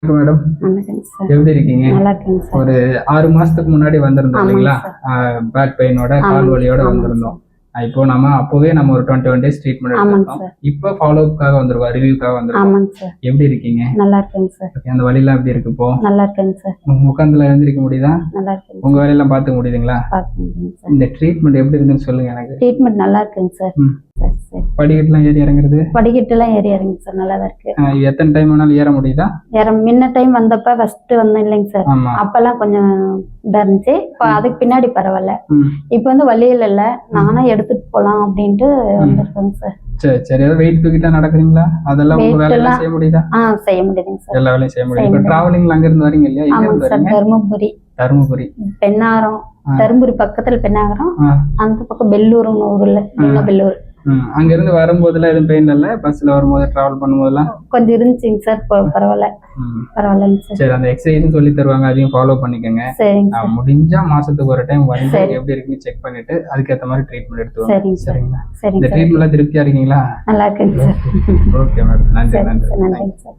Madam வணக்கம் sir. எப்படி இருக்கீங்க? நல்லா இருக்கேங்க சார். ஒரு 6 மாசத்துக்கு முன்னாடி வந்திருந்தோம் ஆமாங்க இல்லைங்களா? சார். பேக் பெயினோட கால் வலியோட ஆமாங்க வந்திருந்தோம். இப்போ அப்பவே நம்ம ஒரு 21 டேஸ் ட்ரீட்மெண்ட் ஆமாங்க எடுத்துட்டோம். சார். இப்போ ஃபாலோ அப்காக வந்திருக்கோம், ரிவ்யூக்காக வந்திருக்கோம். ஆமாங்க சார். எப்படி இருக்கீங்க? நல்லா இருக்கேங்க சார். அந்த வலிலாம் எப்படி இருக்கு இப்போ? நல்லா இருக்கேங்க சார். உட்காந்துல எழுந்திருக்க முடியுதா? நல்லா இருக்கேங்க உங்க சார். வேலையெல்லாம் பார்த்துக்க முடியுதுங்களா? பார்க்க முடியுங்க சார். இந்த ட்ரீட்மெண்ட் எப்படி இருக்குன்னு சொல்லுங்க எனக்கு. ட்ரீட்மெண்ட் நல்லா இருக்குங்க சார். சரி சரி. படிக்கட்டுலாம் ஏறி இறங்குறது? படிக்கட்டுலாம் ஏறி இறங்குங்க சார். நல்லா தான் இருக்கு. எத்தனை டைம் வேணாலும் ஏற முடியுதா? முன்ன டைம் வந்தப்ப ஃபர்ஸ்ட் வந்தேன் இல்லைங்க சார். ஆமா. அப்பெல்லாம் கொஞ்சம் இதா இருந்துச்சு. இப்போ அதுக்கு பின்னாடி பரவாயில்ல. இப்போ வந்து வலியில் இல்லை, நானும் எடுத்துட்டு போலாம் அப்படின்ட்டு வந்திருக்கேங்க சார். சரி சரி. ஏதாவது வெயிட் தூக்கிட்டா நடக்குறீங்களா? அதெல்லாம் உங்க வேலையெல்லாம் செய்ய முடியுதா? செய்ய முடியுதுங்க சார். எல்லா வேலையும் செய்ய முடியும். இப்போ டிராவலிங்ல அங்க இருந்து வரீங்க இல்லையா? எங்க இருந்து சார், வரீங்க? தருமபுரி. பெண்ணாரம். தருமபுரி பக்கத்துல பெண்ணாகரம். அந்த பக்கம் பெல்லூர்னு ஊர்ல பெல்லூர். அங்க இருந்து வரும்போதுல எதுவும் பெயின் இல்ல? பஸ்ல வரும்போது டிராவல் பண்ணும்போதெல்லாம் கொஞ்சம் இருந்துச்சுங்க சார். பரவாயில்ல. பரவாயில்லைங்க சார். சரி, அந்த எக்ஸசைஸும் சொல்லி தருவாங்க, அதையும் ஃபாலோ பண்ணிக்கோங்க. சரிங்க. முடிஞ்சா மாசத்துக்கு ஒரு டைம் வந்து எப்படி இருக்குன்னு செக் பண்ணிட்டு அதுக்கேற்ற மாதிரி ட்ரீட்மெண்ட் எடுத்துவாங்க. சரிங்களா? சரிங்க. இந்த ட்ரீட்மெண்ட்லாம் திருப்தியா இருக்கீங்களா? நல்லா இருக்குங்க சார். ஓகே மேடம், நன்றி. நன்றிங்க சார்.